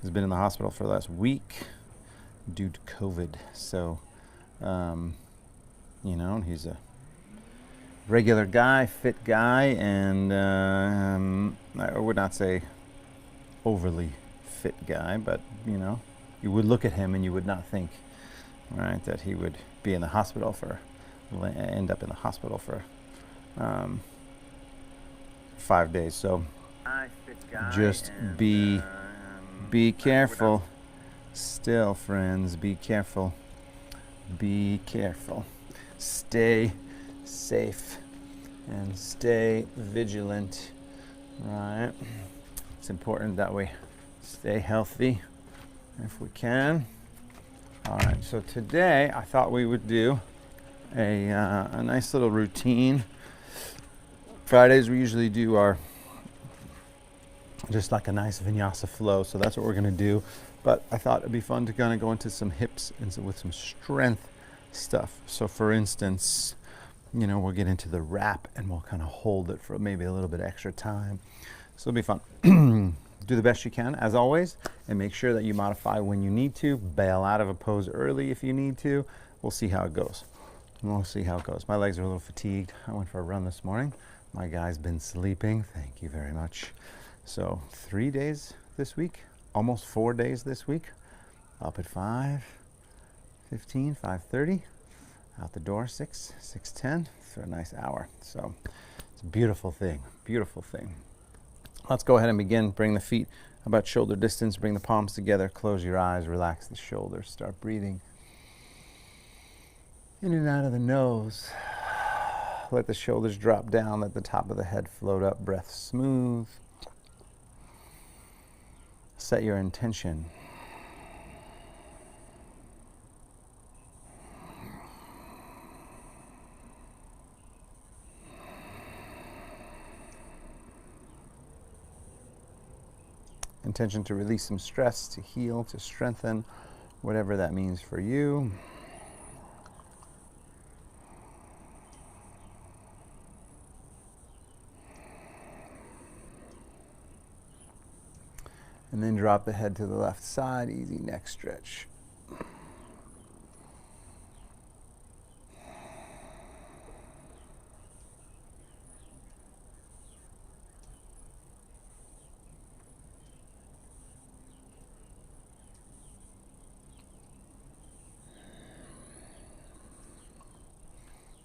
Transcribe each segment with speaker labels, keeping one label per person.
Speaker 1: has been in the hospital for the last week due to COVID. So, you know, he's a regular guy, fit guy, and I would not say overly fit guy, but, you know, you would look at him and you would not think, right, that he would be in the hospital end up in the hospital for 5 days. So just be careful. Still, friends, be careful. Be careful. Stay safe and stay vigilant, right? It's important that we stay healthy if we can. All right, so today I thought we would do a nice little routine. Fridays we usually do our just like a nice vinyasa flow, so that's what we're going to do. But I thought it'd be fun to kind of go into some hips and with some strength stuff. So for instance, you know, we'll get into the wrap and we'll kind of hold it for maybe a little bit extra time. So it'll be fun. Do the best you can, as always, and make sure that you modify when you need to. Bail out of a pose early if you need to. We'll see how it goes. We'll see how it goes. My legs are a little fatigued. I went for a run this morning. My guy's been sleeping. Thank you very much. So 3 days this week, almost 4 days this week. Up at 5:15, 5:30. Out the door 6:10 for a nice hour. So it's a beautiful thing, beautiful thing. Let's go ahead and begin. Bring the feet about shoulder distance. Bring the palms together. Close your eyes. Relax the shoulders. Start breathing in and out of the nose. Let the shoulders drop down. Let the top of the head float up. Breath smooth. Set your intention. Intention to release some stress, to heal, to strengthen, whatever that means for you. And then drop the head to the left side, easy neck stretch.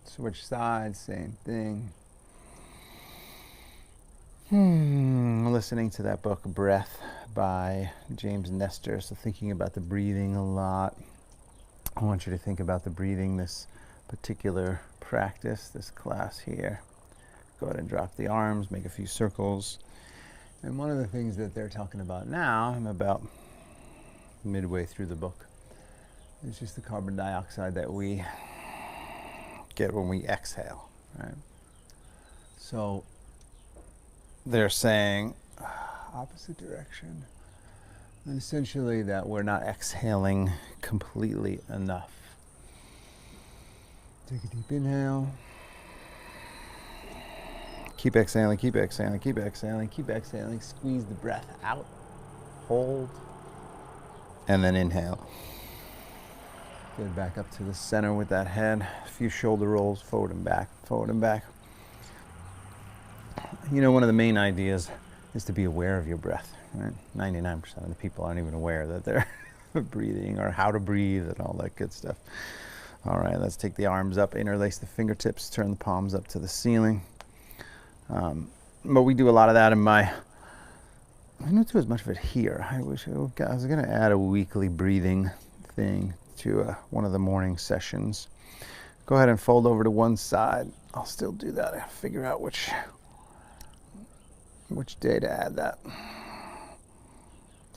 Speaker 1: Switch sides, same thing. Listening to that book, Breath, by James Nestor. So thinking about the breathing a lot. I want you to think about the breathing, this particular practice, this class here. Go ahead and drop the arms, make a few circles. And one of the things that they're talking about now, I'm about midway through the book, is just the carbon dioxide that we get when we exhale, right? So they're saying opposite direction, and essentially that we're not exhaling completely enough. Take a deep inhale. Keep exhaling, keep exhaling, keep exhaling, keep exhaling. Squeeze the breath out. Hold. And then inhale. Get back up to the center with that head. A few shoulder rolls, forward and back, forward and back. You know, one of the main ideas is to be aware of your breath, right? 99% of the people aren't even aware that they're breathing or how to breathe and all that good stuff. All right, let's take the arms up, interlace the fingertips, turn the palms up to the ceiling. But we do a lot of that in I don't do as much of it here. I was going to add a weekly breathing thing to one of the morning sessions. Go ahead and fold over to one side. I'll still do that. I'll figure out which day to add that. A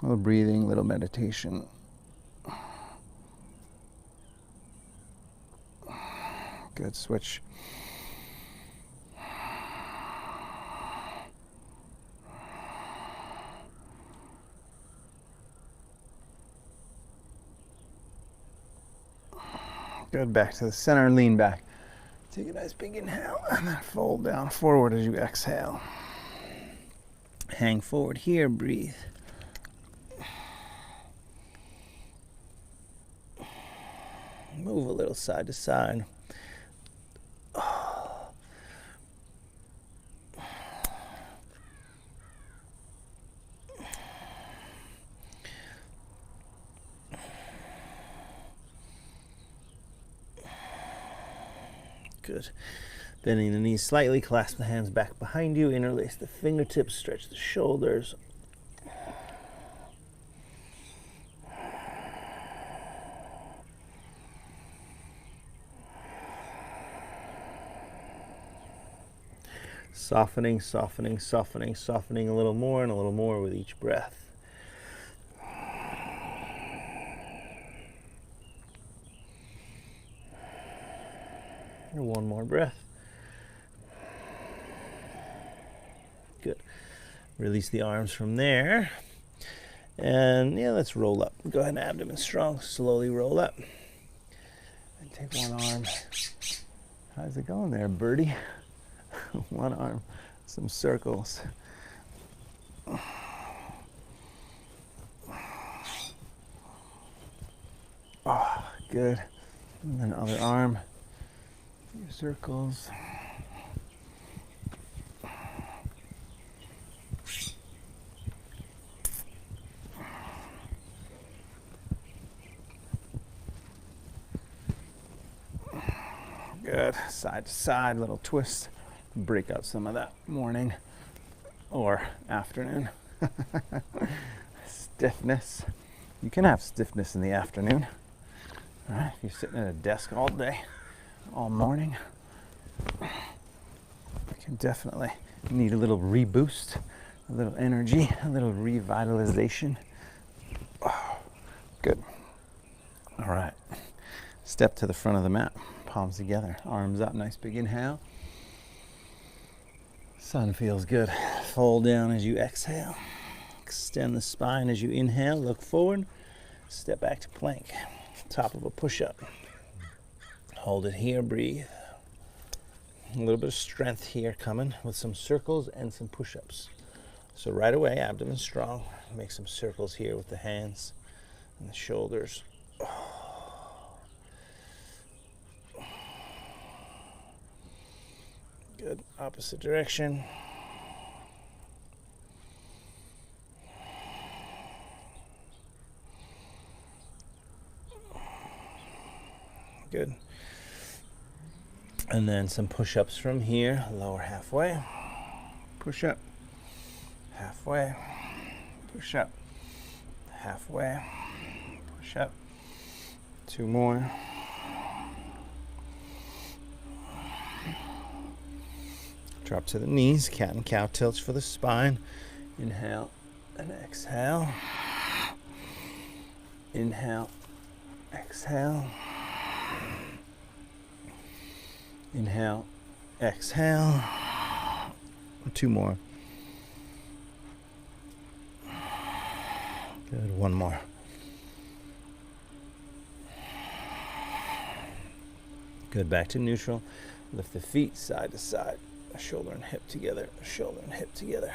Speaker 1: little breathing, little meditation. Good, switch. Good, back to the center, lean back. Take a nice big inhale and then fold down forward as you exhale. Hang forward here, breathe. Move a little side to side. Good. Bending the knees slightly, clasp the hands back behind you, interlace the fingertips, stretch the shoulders. Softening, softening, softening, softening a little more and a little more with each breath. One more breath. Good. Release the arms from there. And yeah, let's roll up. Go ahead, abdomen strong. Slowly roll up. And take one arm. How's it going there, birdie? One arm. Some circles. Oh, good. And then other arm. Few circles. Good. Side to side, little twist. Break out some of that morning or afternoon stiffness. You can have stiffness in the afternoon. All right, if you're sitting at a desk all day, all morning, you can definitely need a little reboost, a little energy, a little revitalization. Oh, good. All right, step to the front of the mat, palms together, arms up, nice big inhale. Sun feels good. Fold down as you exhale. Extend the spine as you inhale, look forward, step back to plank, top of a push-up. Hold it here, breathe. A little bit of strength here coming with some circles and some push-ups. So right away, abdomen strong. Make some circles here with the hands and the shoulders. Good. Opposite direction. Good. And then some push-ups from here. Lower halfway. Push up. Halfway. Push up. Halfway. Push up. Two more. Drop to the knees. Cat and cow tilts for the spine. Inhale and exhale. Inhale. Exhale. Inhale. Exhale. Two more. Good. One more. Good. Back to neutral. Lift the feet side to side. Shoulder and hip together. Shoulder and hip together.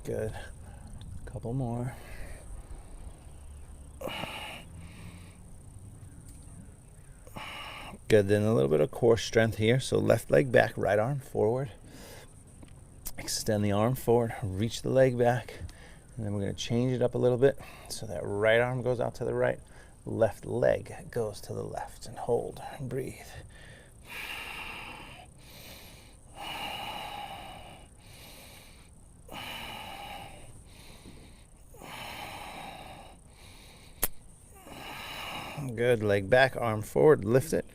Speaker 1: Good. Couple more. Good. Then a little bit of core strength here. So left leg back, right arm forward. Extend the arm forward, reach the leg back. And then we're going to change it up a little bit. So that right arm goes out to the right, left leg goes to the left, and hold and breathe. Good. Leg back, arm forward, lift it,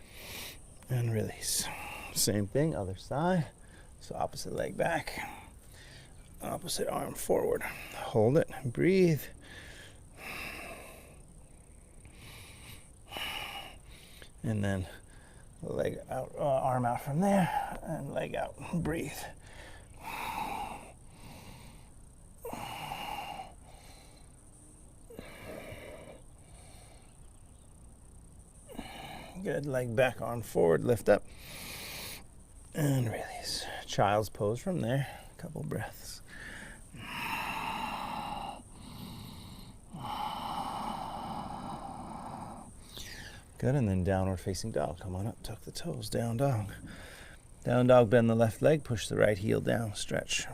Speaker 1: and release. Same thing, other side. So opposite leg back, opposite arm forward. Hold it, breathe. And then leg out, arm out from there, and leg out, breathe. Good. Leg back, arm forward, lift up. And release. Child's pose from there. A couple breaths. Good, and then downward facing dog. Come on up, tuck the toes, down dog. Down dog, bend the left leg, push the right heel down, stretch.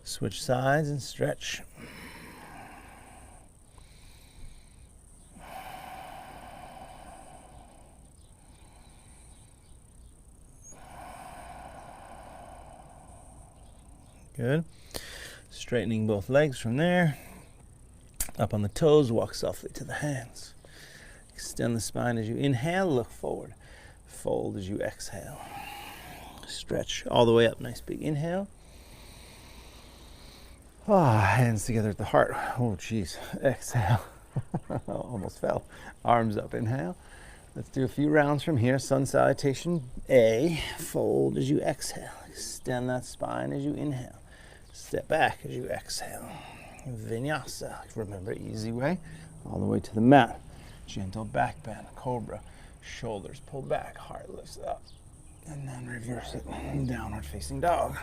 Speaker 1: Switch sides and stretch. Good. Straightening both legs from there. Up on the toes, walk softly to the hands. Extend the spine as you inhale, look forward. Fold as you exhale. Stretch all the way up, nice big inhale. Hands together at the heart. Oh, geez. Exhale. Almost fell. Arms up, inhale. Let's do a few rounds from here. Sun salutation, A. Fold as you exhale. Extend that spine as you inhale. Step back as you exhale. Vinyasa. Remember, easy way. All the way to the mat. Gentle back bend. Cobra. Shoulders pull back. Heart lifts up. And then reverse it. Downward facing dog.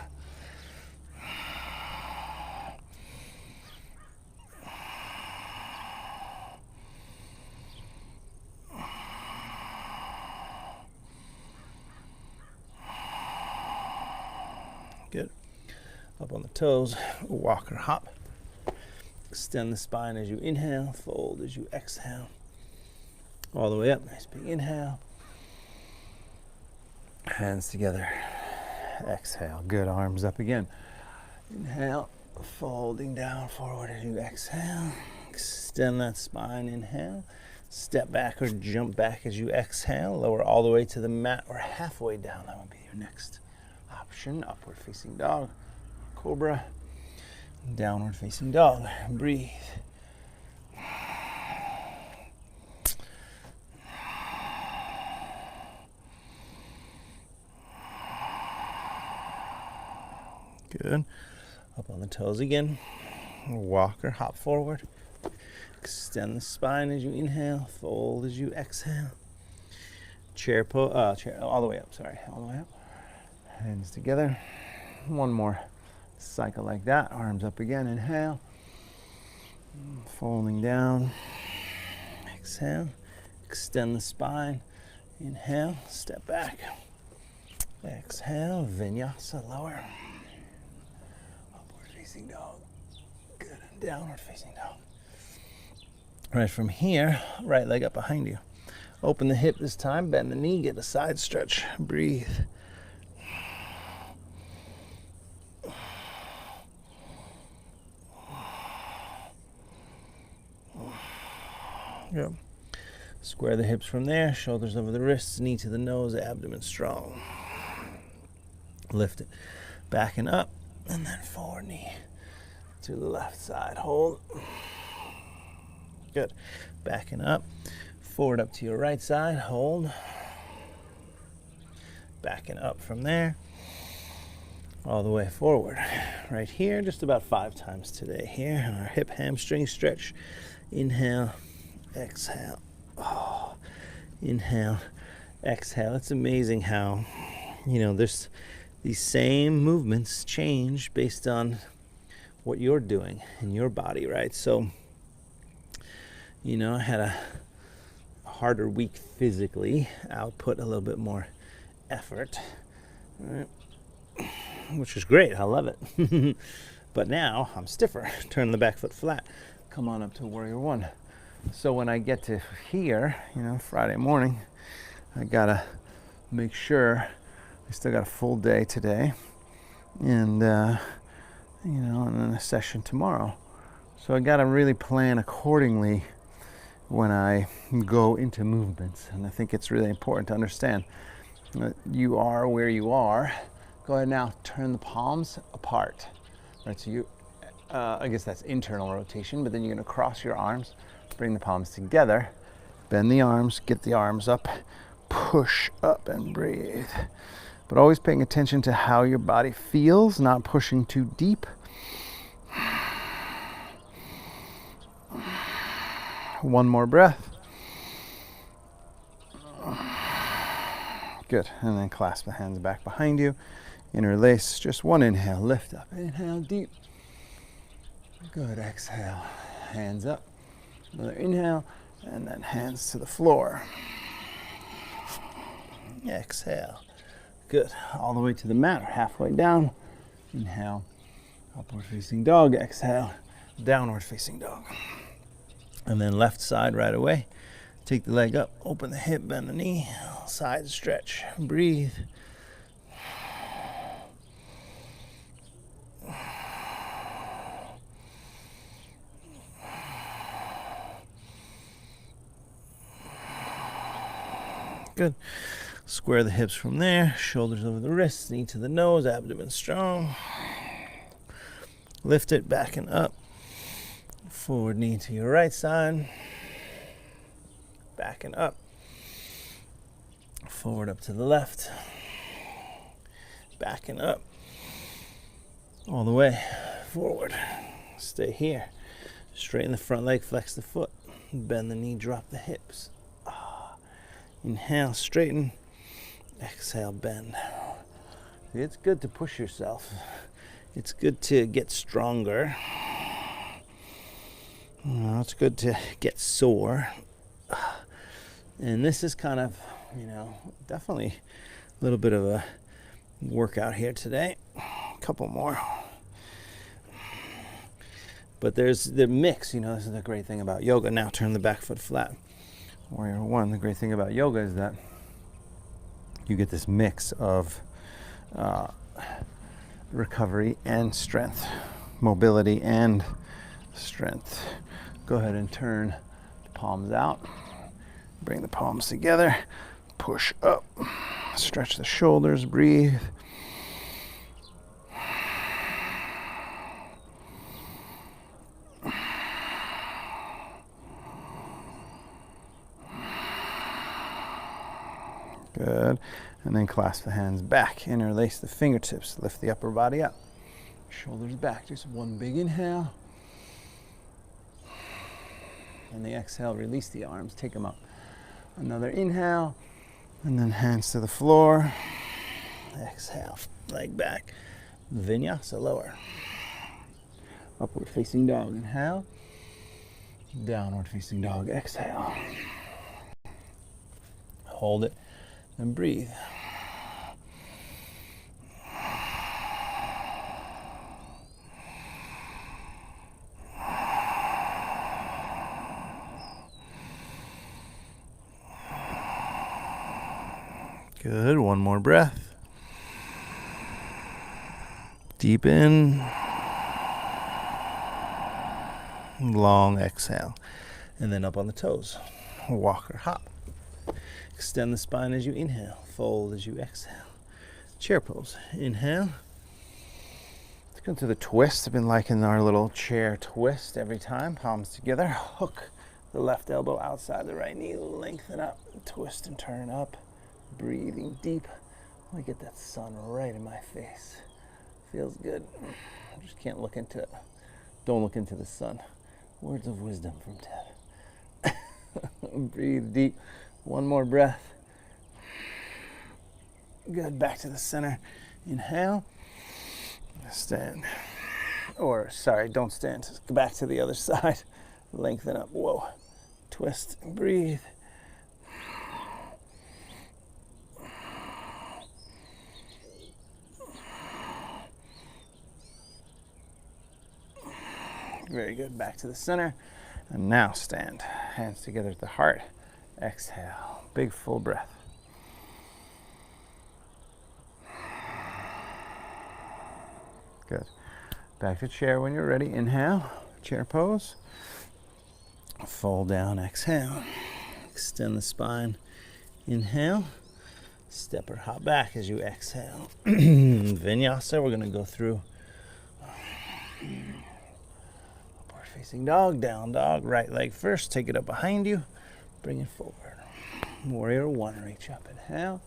Speaker 1: Good. Up on the toes, walk or hop. Extend the spine as you inhale, fold as you exhale. All the way up, nice big inhale. Hands together, exhale. Good, arms up again. Inhale, folding down forward as you exhale. Extend that spine, inhale. Step back or jump back as you exhale. Lower all the way to the mat or halfway down. That would be your next option. Upward facing dog, cobra, downward facing dog. Breathe. Good. Up on the toes again. Walk or hop forward. Extend the spine as you inhale, fold as you exhale. Chair all the way up, all the way up. Hands together. One more cycle like that. Arms up again. Inhale. Folding down. Exhale. Extend the spine. Inhale. Step back. Exhale. Vinyasa. Lower. Upward facing dog. Good. Downward facing dog. Right from here, right leg up behind you. Open the hip this time. Bend the knee. Get a side stretch. Breathe. Yep. Square the hips from there, shoulders over the wrists, knee to the nose, abdomen strong. Lift it, back and up, and then forward knee to the left side. Hold. Good. Back and up, forward up to your right side. Hold. Back and up from there, all the way forward. Right here, just about 5 times today. Here, our hip hamstring stretch. Inhale. Exhale. Oh, inhale, exhale. It's amazing how, there's these same movements change based on what you're doing in your body, right? So, I had a harder week physically, output a little bit more effort, right? Which is great. I love it. But now I'm stiffer. Turn the back foot flat. Come on up to Warrior One. So when I get to here, Friday morning, I gotta make sure I still got a full day today, and and then a session tomorrow. So I gotta really plan accordingly when I go into movements. And I think it's really important to understand that you are where you are. Go ahead now, turn the palms apart. Right, so you, I guess that's internal rotation, but then you're gonna cross your arms. Bring the palms together, bend the arms, get the arms up, push up and breathe. but always paying attention to how your body feels, not pushing too deep. One more breath. Good. And then clasp the hands back behind you. Interlace. Just one inhale. Lift up. Inhale deep. Good. Exhale. Hands up. Another inhale. And then hands to the floor. Exhale. Good. All the way to the mat or halfway down. Inhale. Upward facing dog. Exhale. Downward facing dog. And then left side right away. Take the leg up, open the hip, bend the knee, side stretch, breathe. Good. Square the hips from there, shoulders over the wrists, knee to the nose, abdomen strong. Lift it, back and up. Forward knee to your right side. Back and up. Forward up to the left. Back and up. All the way forward. Stay here. Straighten the front leg, flex the foot. Bend the knee, drop the hips. Inhale, straighten. Exhale, bend. It's good to push yourself. It's good to get stronger. It's good to get sore. And this is kind of, definitely a little bit of a workout here today. A couple more. But there's the mix, this is the great thing about yoga. Now turn the back foot flat. Warrior one, the great thing about yoga is that you get this mix of recovery and strength, mobility and strength. Go ahead and turn the palms out. Bring the palms together. Push up. Stretch the shoulders. Breathe. Good. And then clasp the hands back. Interlace the fingertips. Lift the upper body up. Shoulders back. Just one big inhale. And the exhale, release the arms, take them up. Another inhale, and then hands to the floor. Exhale, leg back. Vinyasa, lower. Upward facing dog, inhale. Downward facing dog, exhale. Hold it and breathe. Good. One more breath. Deep in. Long exhale. And then up on the toes. Walk or hop. Extend the spine as you inhale. Fold as you exhale. Chair pose. Inhale. Let's go to the twist. I've been liking our little chair twist every time. Palms together. Hook the left elbow outside the right knee. Lengthen up. Twist and turn up. Breathing deep. Let me get that sun right in my face. Feels good. Just can't look into it. Don't look into the sun. Words of wisdom from Ted. Breathe deep. One more breath. Good. Back to the center. Inhale. Stand. Or, sorry, don't stand. Just go back to the other side. Lengthen up. Whoa. Twist. Breathe. Very good. Back to the center. And now stand. Hands together at the heart. Exhale. Big full breath. Good. Back to chair when you're ready. Inhale. Chair pose. Fold down. Exhale. Extend the spine. Inhale. Step or hop back as you exhale. Vinyasa. We're going to go through facing dog, down dog, right leg first, take it up behind you, bring it forward. Warrior one, reach up, inhale.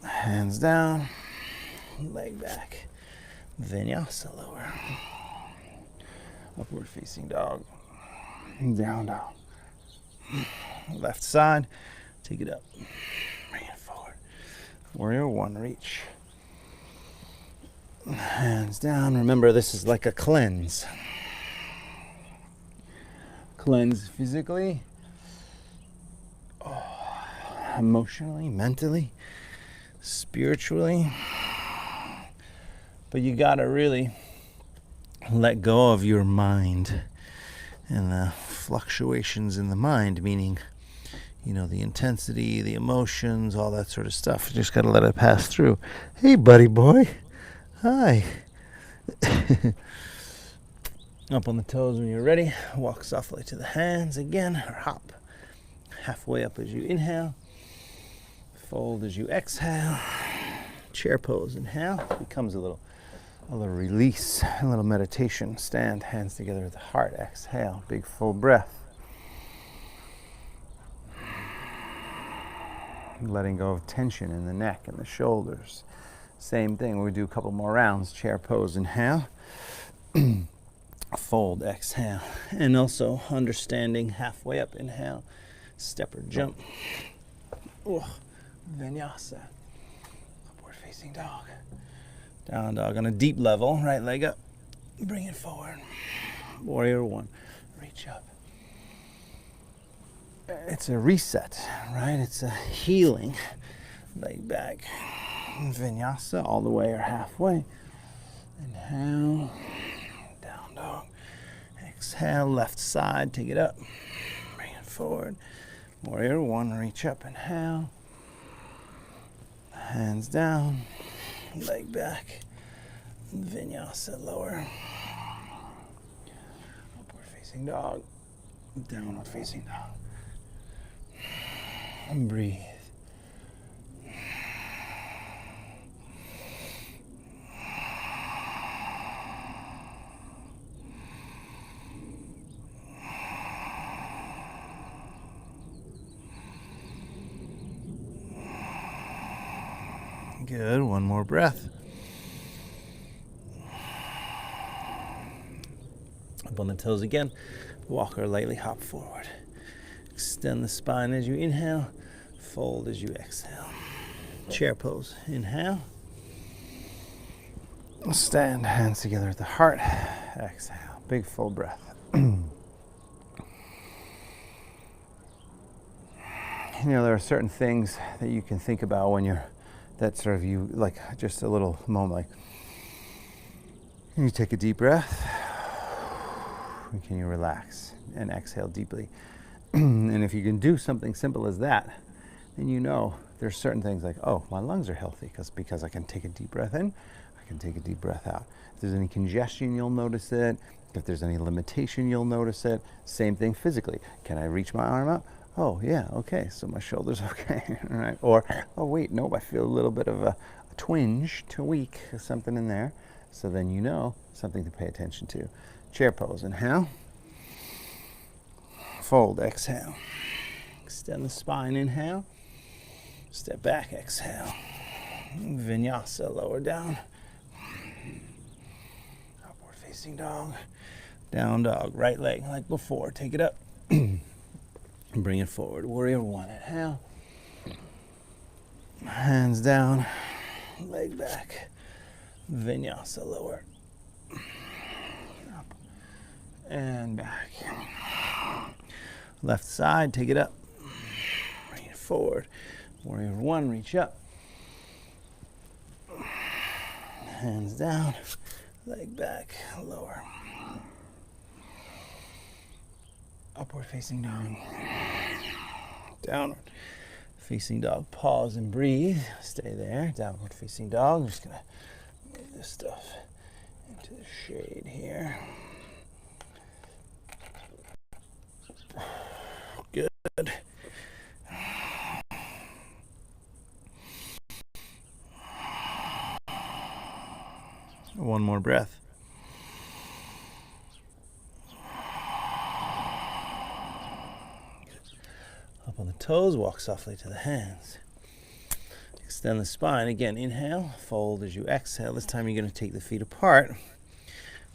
Speaker 1: Hands down, leg back. Vinyasa, lower. Upward facing dog. Down dog. Left side, take it up. Bring it forward. Warrior one, reach. Hands down. Remember, this is like a cleanse. Cleanse physically, emotionally, mentally, spiritually. But you gotta really let go of your mind and the fluctuations in the mind, meaning, you know, the intensity, the emotions, all that sort of stuff. You just gotta let it pass through. Hey, buddy boy. Hi. Up on the toes when you're ready. Walk softly to the hands again, or hop halfway up as you inhale. Fold as you exhale. Chair pose, inhale. Becomes a little release, a little meditation. Stand, hands together at the heart. Exhale, big full breath. Letting go of tension in the neck and the shoulders. Same thing, we do a couple more rounds. Chair pose, inhale. Fold, exhale. And also understanding halfway up, inhale. Step or jump. Vinyasa. Upward facing dog. Down dog on a deep level, right leg up. Bring it forward. Warrior one, reach up. It's a reset, right? It's a healing. Leg back. Vinyasa all the way or halfway. Inhale. Down dog. Exhale, left side, take it up. Bring it forward. Warrior one, reach up, inhale. Hands down. Leg back. Vinyasa, lower. Upward facing dog. Downward facing dog. And breathe. Good, one more breath. Up on the toes again. Walk or lightly hop forward. Extend the spine as you inhale. Fold as you exhale. Chair pose. Inhale. Stand, hands together at the heart. Exhale. Big full breath. You know, there are certain things that you can think about when you're, that sort of you, like just a little moment, like, can you take a deep breath? And can you relax and exhale deeply? And if you can do something simple as that, then you know there's certain things like, oh, my lungs are healthy because I can take a deep breath in, I can take a deep breath out. If there's any congestion, you'll notice it. If there's any limitation, you'll notice it. Same thing physically. Can I reach my arm up? Oh, yeah, okay, so my shoulder's okay, all right? Or, oh, wait, nope, I feel a little bit of a twinge, tweak, something in there. So then you know something to pay attention to. Chair pose, inhale. Fold, exhale. Extend the spine, inhale. Step back, exhale. Vinyasa, lower down. Upward facing dog. Down dog, right leg like before, take it up. Bring it forward. Warrior one, inhale. Hands down, leg back. Vinyasa, lower. Up and back. Left side, take it up. Bring it forward. Warrior one, reach up. Hands down, leg back, lower. Upward facing dog. Downward facing dog. Pause and breathe. Stay there. Downward facing dog. I'm just going to move this stuff into the shade here. Good. One more breath. Up on the toes, walk softly to the hands. Extend the spine. Again, inhale, fold as you exhale. This time you're going to take the feet apart,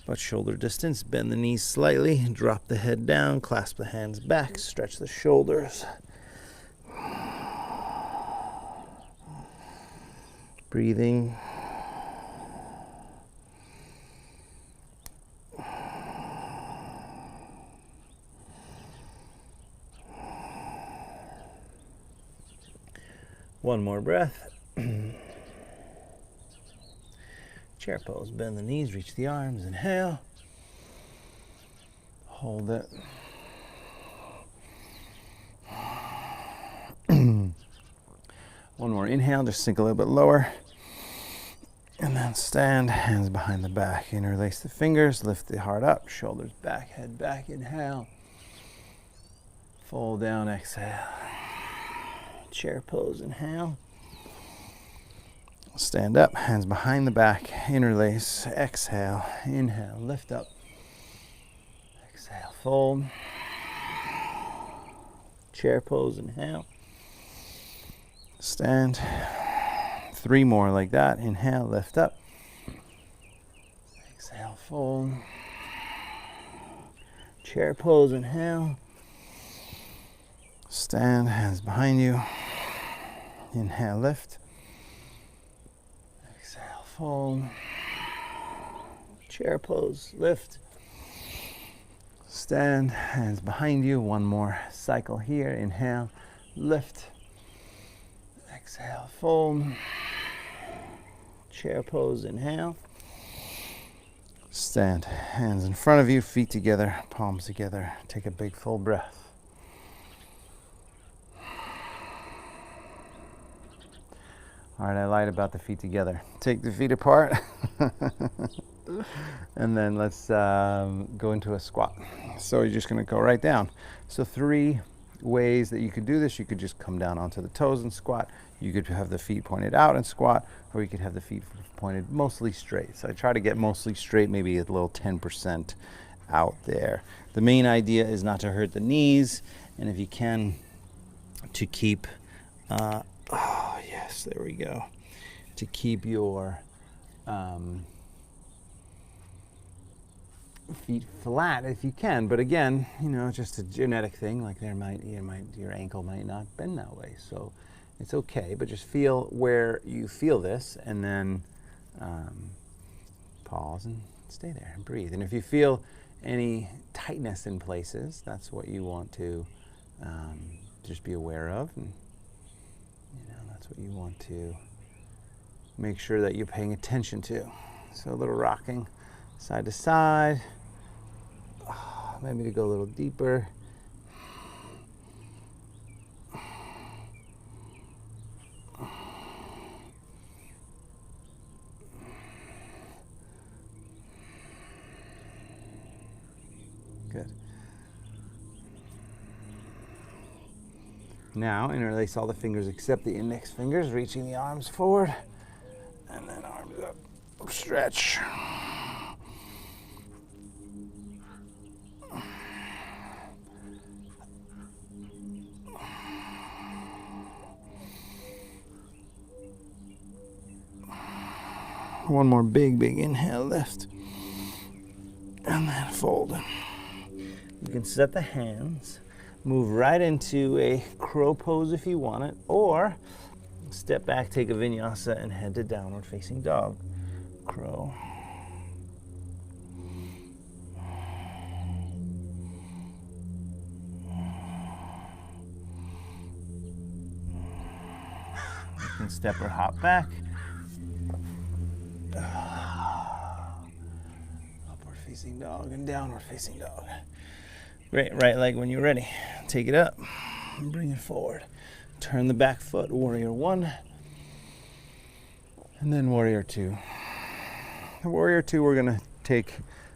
Speaker 1: about shoulder distance. Bend the knees slightly, drop the head down, clasp the hands back, stretch the shoulders. Breathing. One more breath. Chair pose. Bend the knees, reach the arms. Inhale. Hold it. One more inhale, just sink a little bit lower. And then stand, hands behind the back. Interlace the fingers, lift the heart up, shoulders back, head back. Inhale. Fold down, exhale. Chair pose, inhale. Stand up, hands behind the back, interlace, exhale, inhale, lift up. Exhale, fold. Chair pose, inhale. Stand. 3 more like that. Inhale, lift up. Exhale, fold. Chair pose, inhale. Stand, hands behind you. Inhale, lift. Exhale, fold. Chair pose, lift. Stand, hands behind you. One more cycle here. Inhale, lift. Exhale, fold. Chair pose, inhale. Stand, hands in front of you, feet together, palms together. Take a big full breath. All right, I lied about the feet together. Take the feet apart. And then let's go into a squat. So you're just going to go right down. So 3 ways that you could do this. You could just come down onto the toes and squat. You could have the feet pointed out and squat, or you could have the feet pointed mostly straight. So I try to get mostly straight, maybe a little 10% out there. The main idea is not to hurt the knees, and if you can, to keep, oh yes, there we go, to keep your feet flat if you can. But again, you know, just a genetic thing. Like your ankle might not bend that way, so it's okay. But just feel where you feel this, and then pause and stay there and breathe. And if you feel any tightness in places, that's what you want to just be aware of, and that's what you want to make sure that you're paying attention to. So a little rocking side to side, maybe to go a little deeper. Good. Now interlace all the fingers except the index fingers, reaching the arms forward, and then arms up. Stretch. One more big inhale, lift, and then fold. You can set the hands, move right into a crow pose if you want it, or step back, take a vinyasa, and head to downward facing dog. Crow. You can step or hop back. Upward facing dog and downward facing dog. Great, right leg when you're ready. Take it up and bring it forward. Turn the back foot, warrior 1, and then warrior 2. Warrior 2, we're going to take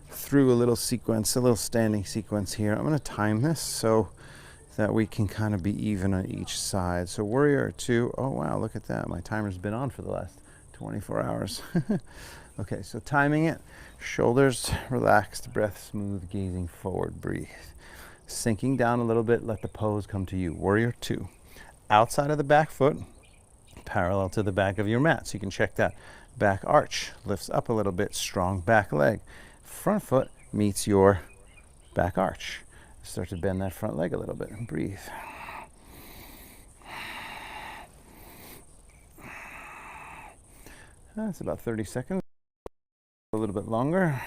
Speaker 1: through a little sequence, a little standing sequence here. I'm going to time this so that we can kind of be even on each side. So warrior 2, oh wow, look at that. My timer's been on for the last 24 hours. Okay, so timing it, shoulders relaxed, breath smooth, gazing forward, breathe. Sinking down a little bit, let the pose come to you. Warrior 2. Outside of the back foot, parallel to the back of your mat. So you can check that. Back arch lifts up a little bit, strong back leg. Front foot meets your back arch. Start to bend that front leg a little bit and breathe. That's about 30 seconds, a little bit longer.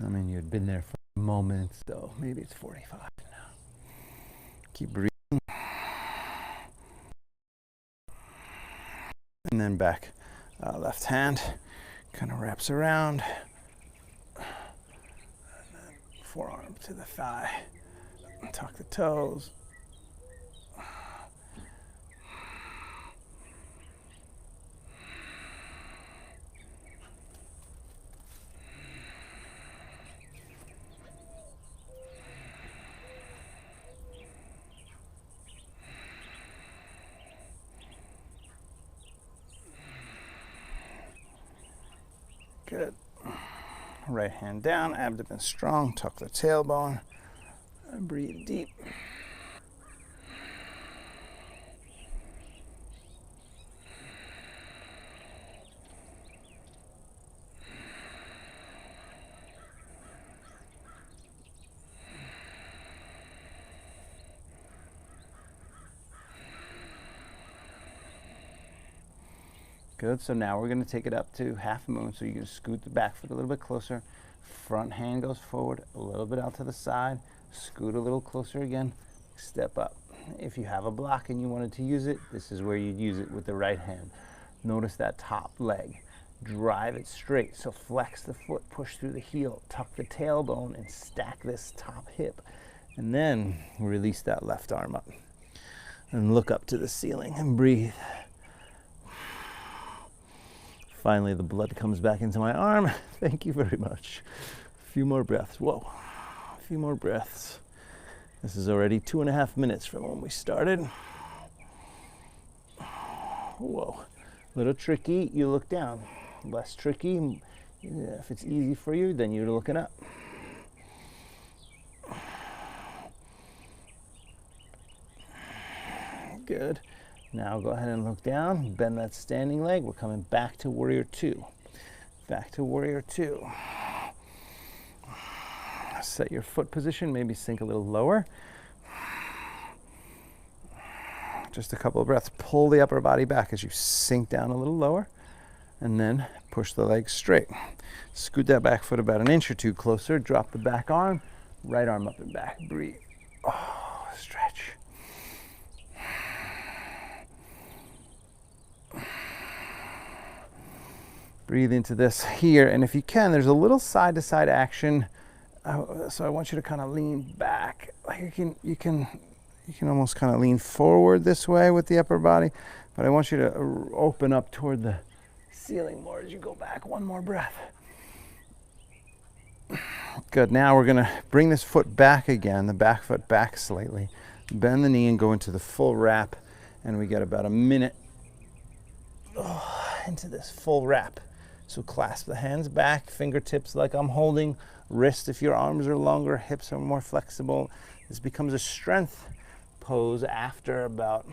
Speaker 1: I mean, you had been there for a moment, so maybe it's 45 now. Keep breathing. And then back, left hand kind of wraps around. And then forearm to the thigh. Tuck the toes. Good. Right hand down, abdomen strong, tuck the tailbone, and breathe deep. Good, so now we're going to take it up to half moon, so you can scoot the back foot a little bit closer. Front hand goes forward, a little bit out to the side, scoot a little closer again, step up. If you have a block and you wanted to use it, this is where you'd use it with the right hand. Notice that top leg. Drive it straight, so flex the foot, push through the heel, tuck the tailbone, and stack this top hip. And then release that left arm up. And look up to the ceiling and breathe. Finally, the blood comes back into my arm. Thank you very much. A few more breaths. Whoa. A few more breaths. This is already 2.5 minutes from when we started. Whoa. A little tricky, you look down. Less tricky, if it's easy for you, then you're looking up. Good. Now go ahead and look down, bend that standing leg. We're coming back to warrior two. Back to warrior two. Set your foot position, maybe sink a little lower. Just a couple of breaths. Pull the upper body back as you sink down a little lower, and then push the legs straight. Scoot that back foot about 1 inch or 2 closer. Drop the back arm, right arm up and back. Breathe. Oh, stretch. Breathe into this here, and if you can, there's a little side-to-side action. So I want you to kind of lean back. Like you can almost kind of lean forward this way with the upper body, but I want you to open up toward the ceiling more as you go back. One more breath. Good. Now we're gonna bring this foot back again, the back foot back slightly. Bend the knee and go into the full wrap, and we get about 1 minute into this full wrap. So clasp the hands back, fingertips like I'm holding, wrist if your arms are longer, hips are more flexible. This becomes a strength pose after about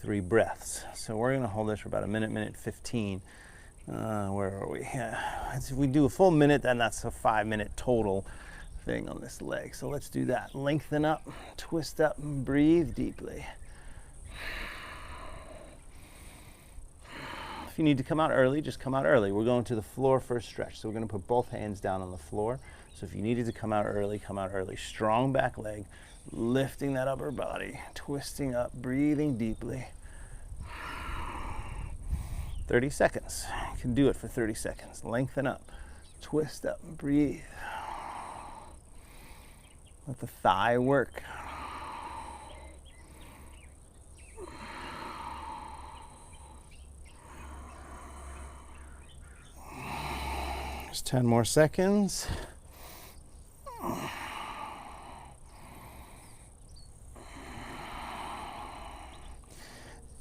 Speaker 1: 3 breaths. So we're going to hold this for about 1 minute, minute 15. Where are we? Yeah. If we do a full minute, then that's a 5-minute total thing on this leg. So let's do that. Lengthen up, twist up, and breathe deeply. If you need to come out early, just come out early. We're going to the floor for a stretch. So we're going to put both hands down on the floor. So if you needed to come out early, come out early. Strong back leg, lifting that upper body, twisting up, breathing deeply. 30 seconds. You can do it for 30 seconds. Lengthen up, twist up, and breathe. Let the thigh work. Just 10 more seconds.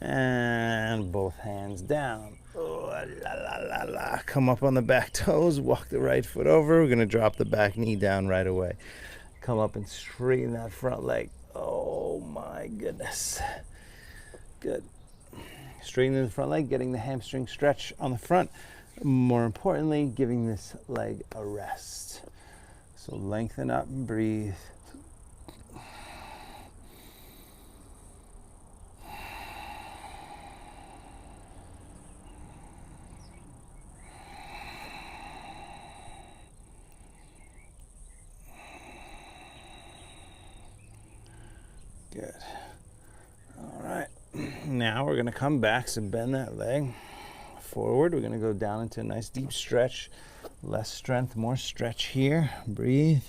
Speaker 1: And both hands down. Oh, la, la, la, la. Come up on the back toes, walk the right foot over. We're going to drop the back knee down right away. Come up and straighten that front leg. Oh my my goodness. Good. Straightening the front leg, getting the hamstring stretch on the front. More importantly, giving this leg a rest. So lengthen up and breathe. Good. All right. Now we're going to come back, so bend that leg forward. We're going to go down into a nice deep stretch. Less strength, more stretch here. Breathe.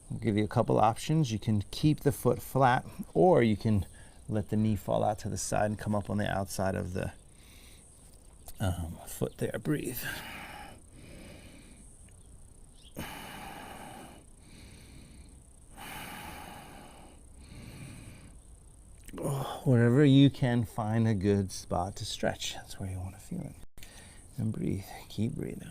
Speaker 1: I'll give you a couple options. You can keep the foot flat, or you can let the knee fall out to the side and come up on the outside of the foot there. Breathe. Wherever you can find a good spot to stretch, that's where you want to feel it. And breathe. Keep breathing.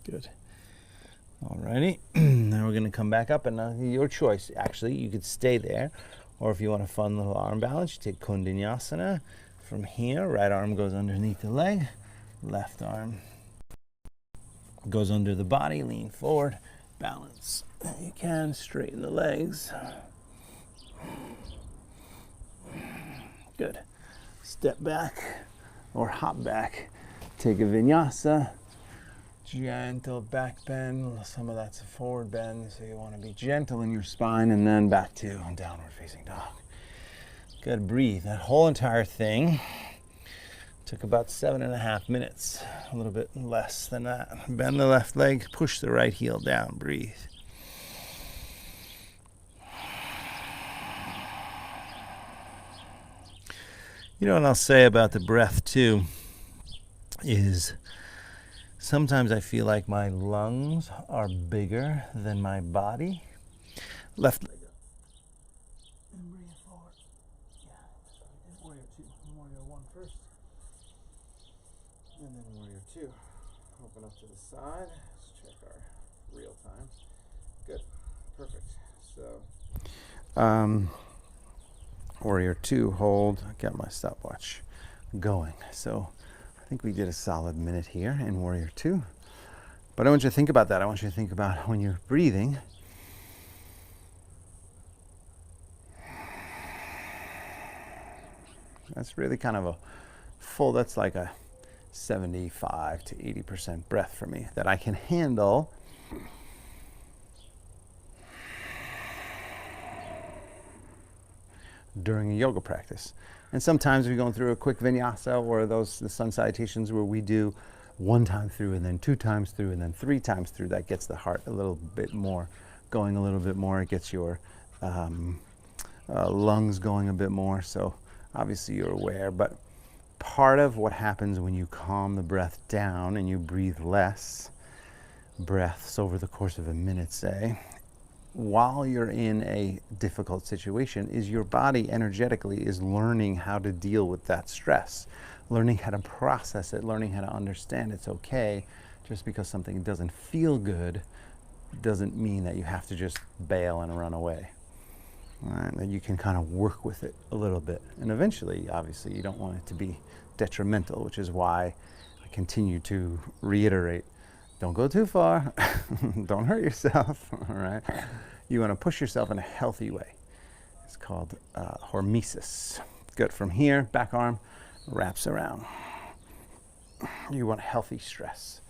Speaker 1: Good. Alrighty. Now we're going to come back up, and your choice. Actually, you could stay there, or if you want a fun little arm balance, you take Vinyasa. From here, right arm goes underneath the leg, left arm goes under the body, lean forward, balance. You can straighten the legs. Good. Step back or hop back. Take a Vinyasa. Gentle back bend. Some of that's a forward bend, so you want to be gentle in your spine, and then back to downward facing dog. Good. Breathe. That whole entire thing took about 7.5 minutes, a little bit less than that. Bend the left leg, push the right heel down. Breathe. You know what I'll say about the breath too is sometimes I feel like my lungs are bigger than my body. Left leg up. And bring it forward. Yeah. And warrior two. Warrior one first. And then warrior two. Open up to the side. Let's check our real time. Good. Perfect. So, warrior two, hold. Get my stopwatch going. So, I think we did a solid minute here in warrior two. But I want you to think about that. I want you to think about when you're breathing. That's really kind of a full, that's like a 75 to 80% breath for me that I can handle during a yoga practice. And sometimes we're going through a quick vinyasa, or the sun salutations where we do 1 time through and then 2 times through and then 3 times through. That gets the heart a little bit more going, a little bit more. It gets your lungs going a bit more. So obviously you're aware, but part of what happens when you calm the breath down and you breathe less breaths over the course of a minute, say, while you're in a difficult situation, is your body energetically is learning how to deal with that stress, learning how to process it, learning how to understand it's okay. Just because something doesn't feel good doesn't mean that you have to just bail and run away. Right? That you can kind of work with it a little bit. And eventually, obviously, you don't want it to be detrimental, which is why I continue to reiterate, don't go too far. Don't hurt yourself. All right. You want to push yourself in a healthy way. It's called hormesis. Good. From here, back arm wraps around. You want healthy stress.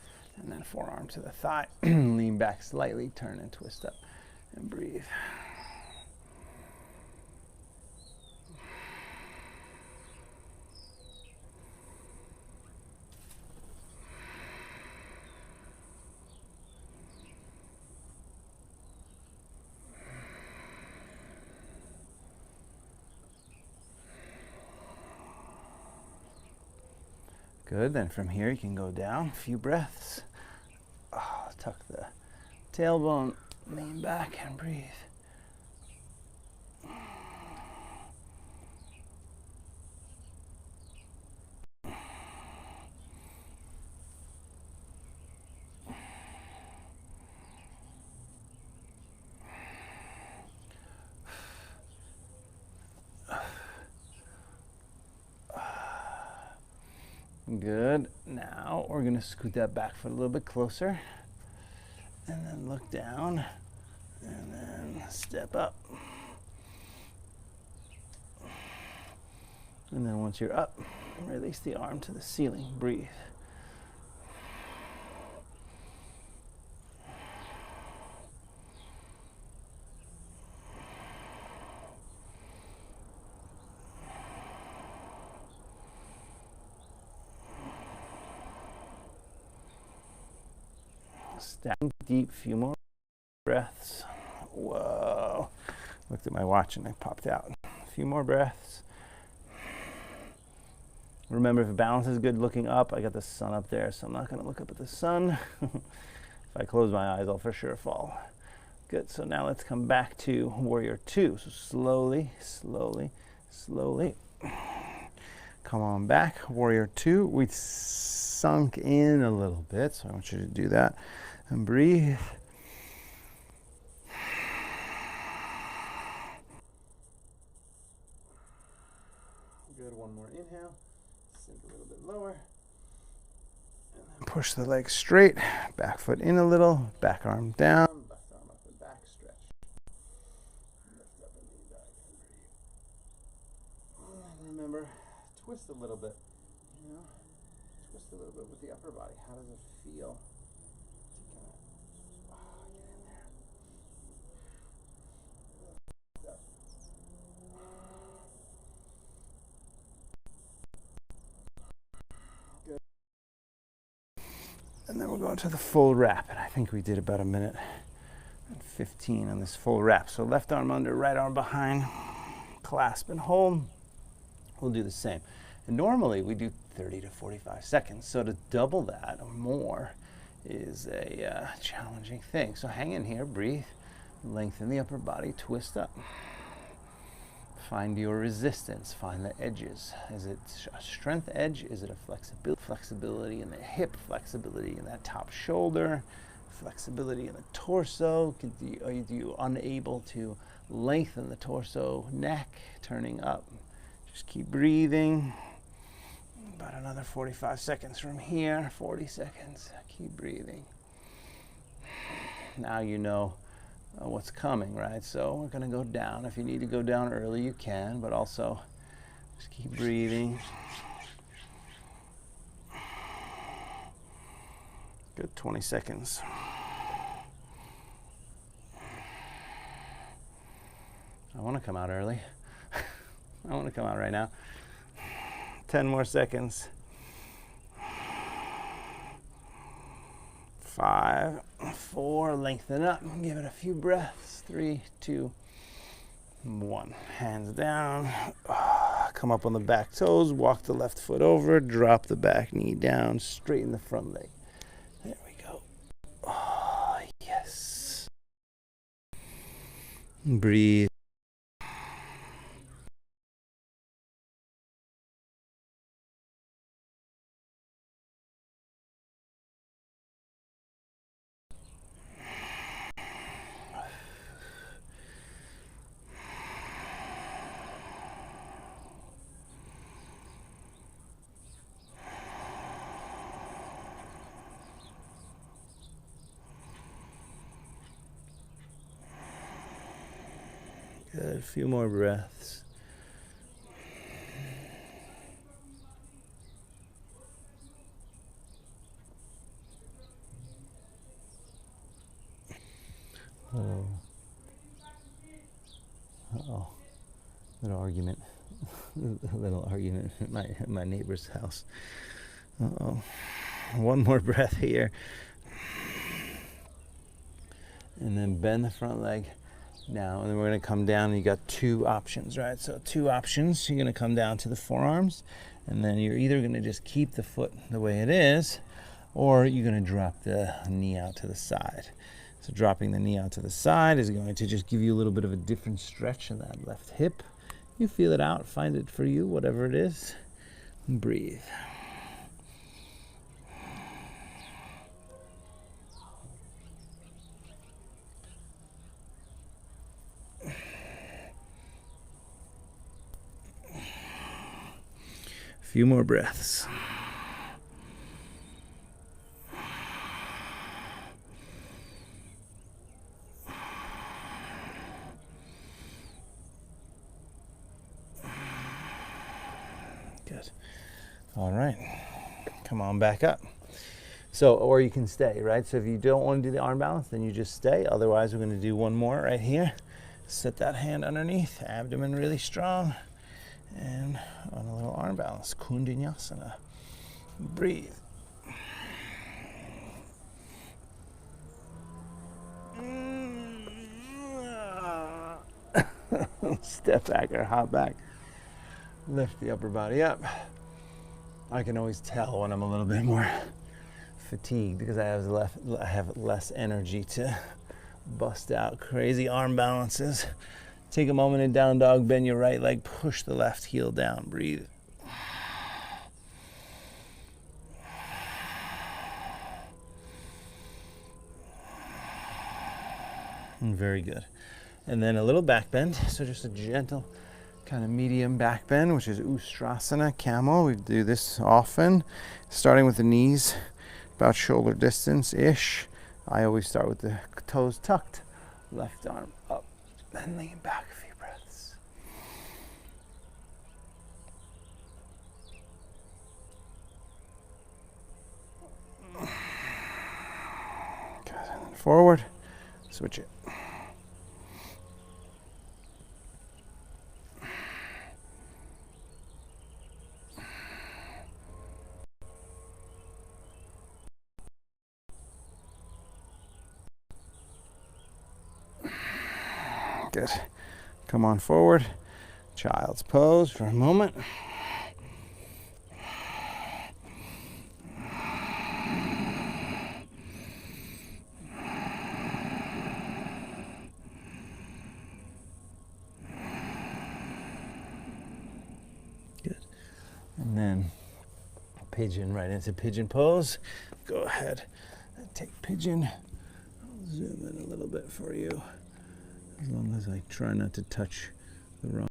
Speaker 1: And then forearm to the thigh. Lean back slightly, turn and twist up, and breathe. Good. Then from here you can go down a few breaths. Oh, tuck the tailbone, lean back and breathe. Good. Now we're going to scoot that back foot a little bit closer. And then look down. And then step up. And then once you're up, release the arm to the ceiling. Breathe. Staying deep, few more breaths. Whoa. Looked at my watch and I popped out. A few more breaths. Remember, if balance is good, looking up. I got the sun up there, so I'm not going to look up at the sun. If I close my eyes, I'll for sure fall. Good. So now let's come back to Warrior Two. So slowly, slowly, slowly. Come on back. Warrior Two. We sunk in a little bit, so I want you to do that. And breathe. Good. One more inhale. Sink a little bit lower. And then push the legs straight. Back foot in a little. Back arm down. Left arm up and back. Stretch. Lift up and knee back and breathe. And remember, twist a little bit. You know, twist a little bit with the upper body. How does it feel? And then we'll go into the full wrap. And I think we did about 1:15 on this full wrap. So left arm under, right arm behind, clasp and hold. We'll do the same. And normally we do 30 to 45 seconds. So to double that or more is a challenging thing. So hang in here, breathe, lengthen the upper body, twist up. Find your resistance, find the edges. Is it a strength edge? Is it a flexibility in the hip, flexibility in that top shoulder, flexibility in the torso? Are you unable to lengthen the torso, neck, turning up? Just keep breathing. About another 45 seconds from here, 40 seconds. Keep breathing. Now you know what's coming, right? So we're going to go down. If you need to go down early, you can, but also just keep breathing. Good, 20 seconds. I want to come out early. I want to come out right now. 10 more seconds. 5, 4, lengthen up, give it a few breaths. 3, 2, 1. Hands down. Come up on the back toes, walk the left foot over, drop the back knee down, straighten the front leg. There we go. Oh, yes. Breathe. Good, a few more breaths. Oh. Uh-oh. Little argument. A little argument at my neighbor's house. Uh-oh. One more breath here. And then bend the front leg. Now, and then we're going to come down, and you got two options, right? So 2 options. You're going to come down to the forearms, and then you're either going to just keep the foot the way it is, or you're going to drop the knee out to the side. So dropping the knee out to the side is going to just give you a little bit of a different stretch in that left hip. You feel it out, find it for you, whatever it is, and breathe. Few more breaths. Good. All right. Come on back up. So, or you can stay, right? So if you don't want to do the arm balance, then you just stay. Otherwise, we're going to do one more right here. Set that hand underneath, abdomen really strong, and on a little arm balance, Vinyasa. Breathe. Step back or hop back. Lift the upper body up. I can always tell when I'm a little bit more fatigued because I have less energy to bust out crazy arm balances. Take a moment in down dog, bend your right leg, push the left heel down. Breathe. Very good. And then a little back bend, so just a gentle kind of medium back bend, which is Ustrasana, camel. We do this often, starting with the knees about shoulder distance-ish. I always start with the toes tucked, left arm up, then lean back a few breaths. Good, and then forward, switch it. Good. Come on forward. Child's pose for a moment. Good. And then pigeon right into pigeon pose. Go ahead and take pigeon. I'll zoom in a little bit for you. As long as I try not to touch the wrong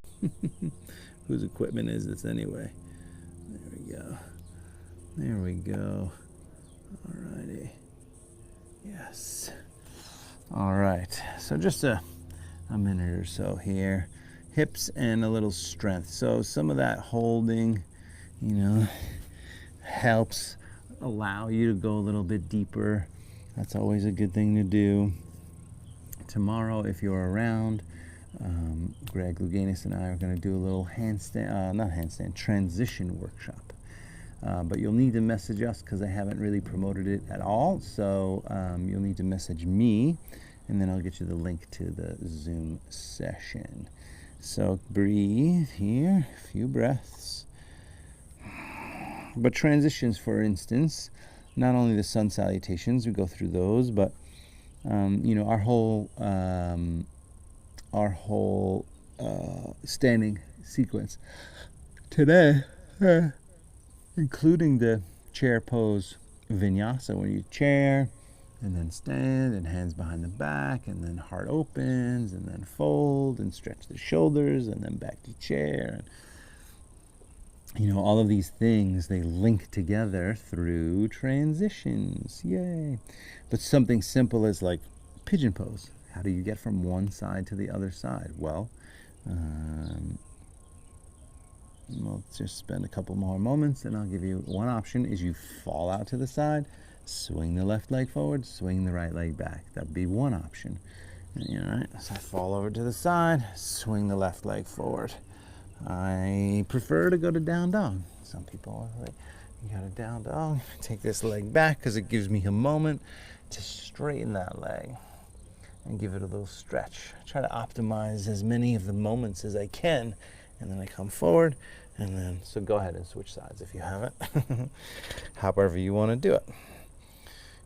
Speaker 1: whose equipment is this anyway. There we go. There we go. Alrighty. Yes. Alright. So just a minute or so here. Hips and a little strength. So some of that holding, helps allow you to go a little bit deeper. That's always a good thing to do. Tomorrow, if you're around, Greg Louganis and I are going to do a little transition workshop. But you'll need to message us because I haven't really promoted it at all. So you'll need to message me, and then I'll get you the link to the Zoom session. So breathe here, a few breaths. But transitions, for instance, not only the sun salutations, we go through those, but our whole standing sequence today, including the chair pose vinyasa, when you chair and then stand and hands behind the back and then heart opens and then fold and stretch the shoulders and then back to chair. All of these things, they link together through transitions. Yay. But something simple as like pigeon pose. How do you get from one side to the other side? Well, we'll just spend a couple more moments and I'll give you one option is you fall out to the side, swing the left leg forward, swing the right leg back. That'd be one option. Right? So I fall over to the side, swing the left leg forward. I prefer to go to down dog. Some people are like, you got a down dog. Take this leg back because it gives me a moment to straighten that leg and give it a little stretch. I try to optimize as many of the moments as I can, and then I come forward, and then, so go ahead and switch sides if you haven't. However you want to do it.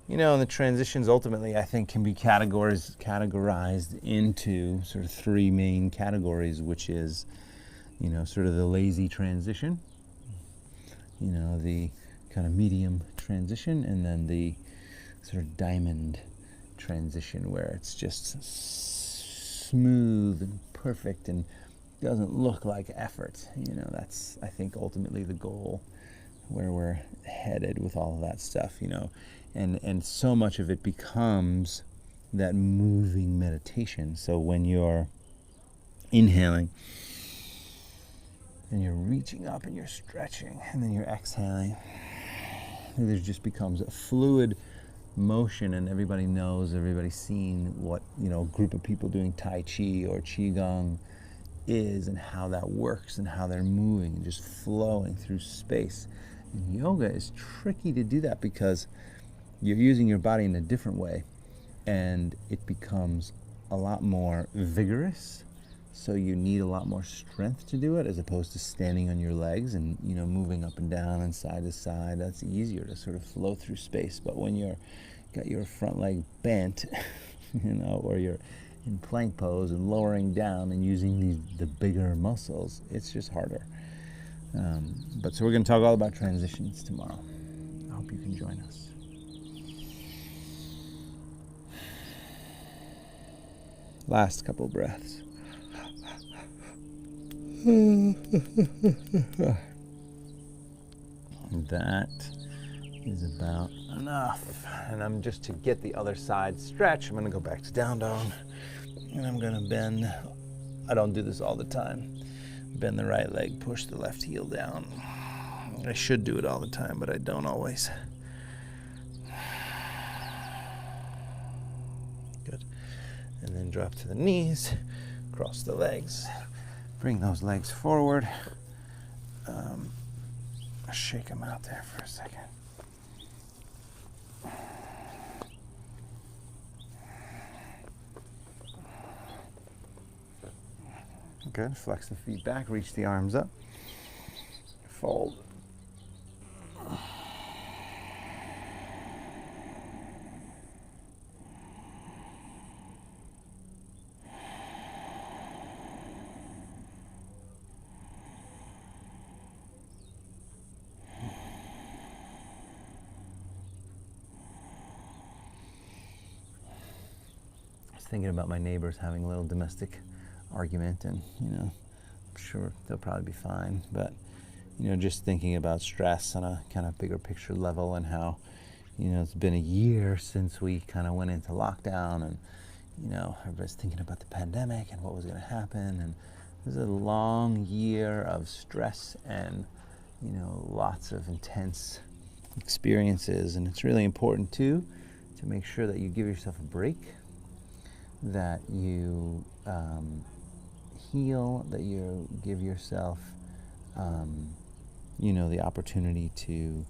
Speaker 1: And the transitions ultimately, I think, can be categorized into sort of three main categories, which is sort of the lazy transition, the kind of medium transition, and then the sort of diamond transition where it's just smooth and perfect and doesn't look like effort. That's, I think, ultimately the goal where we're headed with all of that stuff, and so much of it becomes that moving meditation. So when you're inhaling, and you're reaching up and you're stretching, and then you're exhaling. And there just becomes a fluid motion, and everybody's seen what, a group of people doing Tai Chi or Qigong is, and how that works, and how they're moving and just flowing through space. And yoga is tricky to do that because you're using your body in a different way, and it becomes a lot more vigorous. So you need a lot more strength to do it, as opposed to standing on your legs and, moving up and down and side to side. That's easier to sort of flow through space. But when you're got your front leg bent, or you're in plank pose and lowering down and using the bigger muscles, it's just harder. So we're going to talk all about transitions tomorrow. I hope you can join us. Last couple breaths. That is about enough. And I'm just to get the other side stretch, I'm going to go back to down dog, and I'm going to bend. I don't do this all the time. Bend the right leg, push the left heel down. I should do it all the time, but I don't always. Good. And then drop to the knees, cross the legs. Bring those legs forward. Shake them out there for a second. Good. Flex the feet back, reach the arms up. Fold. Thinking about my neighbors having a little domestic argument, and I'm sure they'll probably be fine, but just thinking about stress on a kind of bigger picture level, and how it's been a year since we kind of went into lockdown, and everybody's thinking about the pandemic and what was going to happen, and it was a long year of stress and lots of intense experiences. And it's really important too to make sure that you give yourself a break, that you heal, that you give yourself, the opportunity to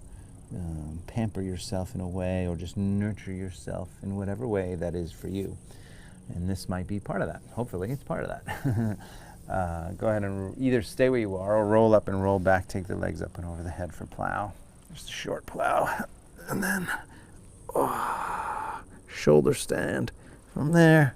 Speaker 1: pamper yourself in a way, or just nurture yourself in whatever way that is for you. And this might be part of that. Hopefully it's part of that. Go ahead and either stay where you are or roll up and roll back. Take the legs up and over the head for plow. Just a short plow. And then shoulder stand. From there,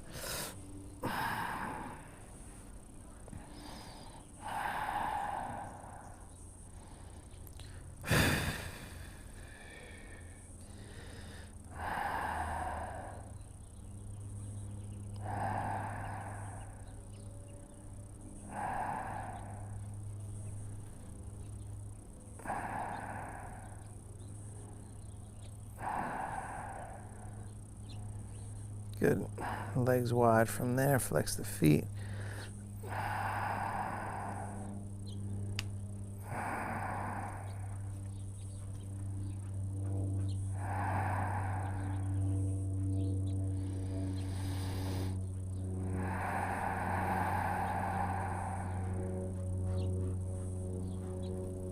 Speaker 1: good. Legs wide from there, flex the feet.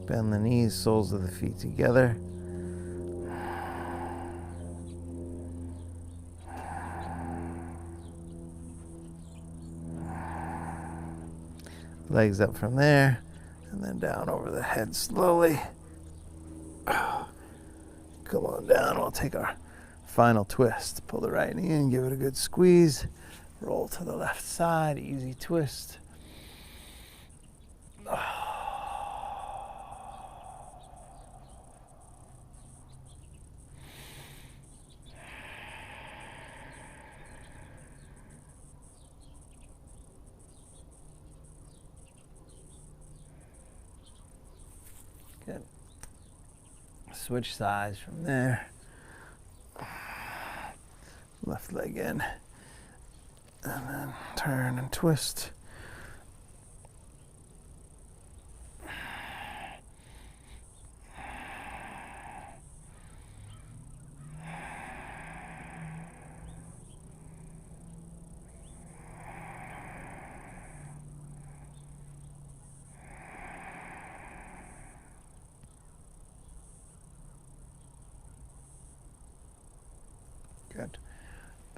Speaker 1: Bend the knees, soles of the feet together. Legs up from there, and then down over the head slowly. Come on down. We'll take our final twist. Pull the right knee in, give it a good squeeze. Roll to the left side, easy twist. Good. Switch sides from there. Left leg in. And then turn and twist.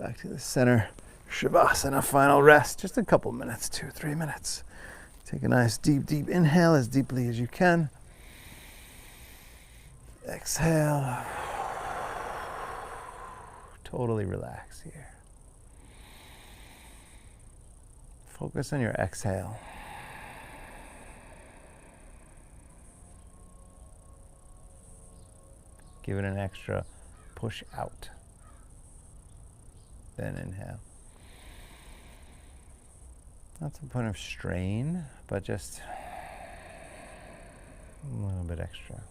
Speaker 1: Back to the center. Shavasana, final rest. Just a couple minutes, 2-3 minutes. Take a nice deep, deep inhale as deeply as you can. Exhale. Totally relax here. Focus on your exhale. Give it an extra push out. Then inhale. Not to the point of strain, but just a little bit extra.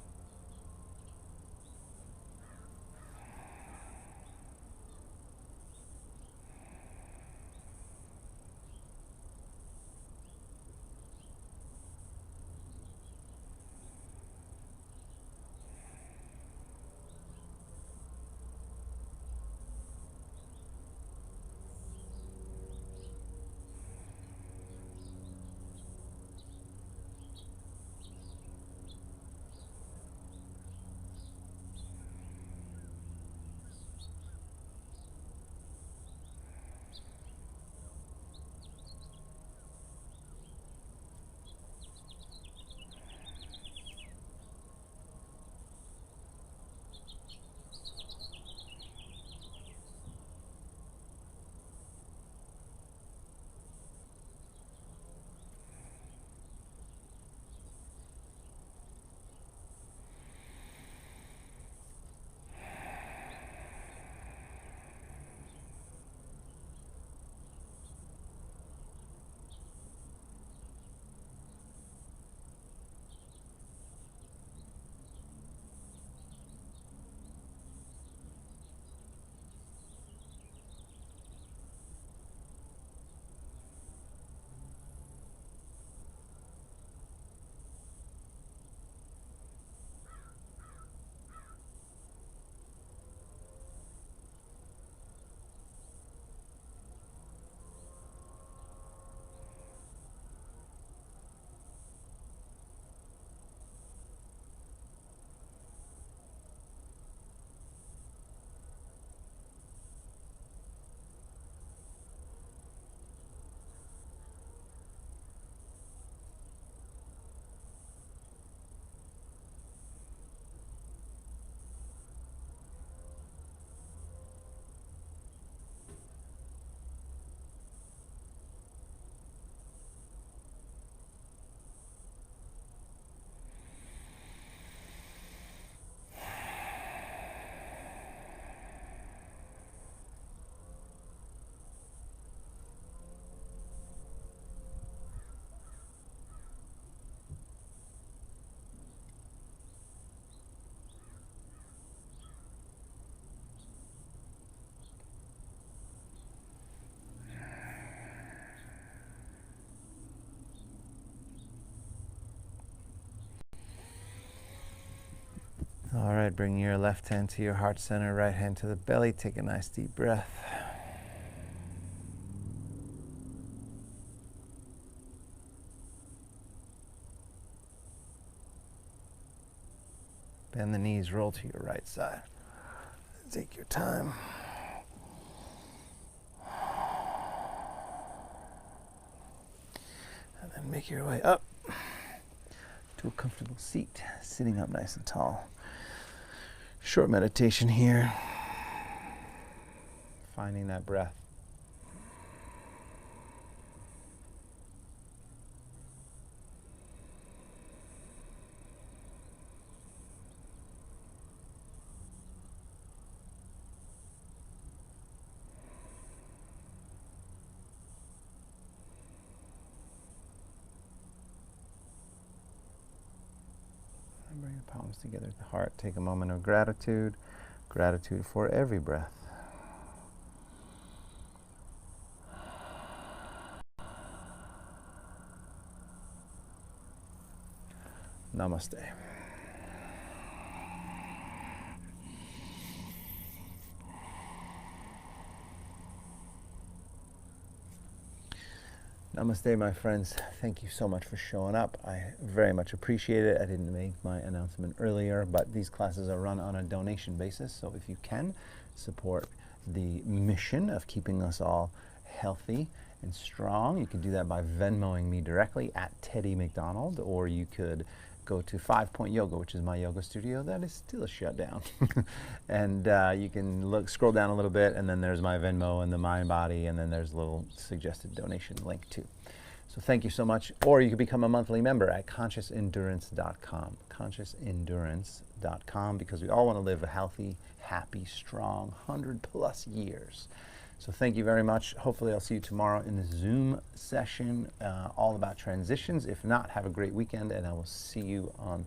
Speaker 1: All right, bring your left hand to your heart center, right hand to the belly. Take a nice deep breath. Bend the knees, roll to your right side. Take your time. And then make your way up to a comfortable seat, sitting up nice and tall. Short meditation here. Finding that breath. Bring the palms together at the heart. Take a moment of gratitude. Gratitude for every breath. Namaste. Namaste, my friends. Thank you so much for showing up. I very much appreciate it. I didn't make my announcement earlier, but these classes are run on a donation basis, so if you can support the mission of keeping us all healthy and strong. You can do that by Venmoing me directly at Teddy McDonald, or you could go to 5 Point Yoga, which is my yoga studio that is still shut down. And you can scroll down a little bit, and then there's my Venmo and the Mind Body, and then there's a little suggested donation link too. So thank you so much. Or you can become a monthly member at consciousendurance.com, consciousendurance.com, because we all want to live a healthy, happy, strong 100+ years. So thank you very much. Hopefully I'll see you tomorrow in the Zoom session all about transitions. If not, have a great weekend, and I will see you on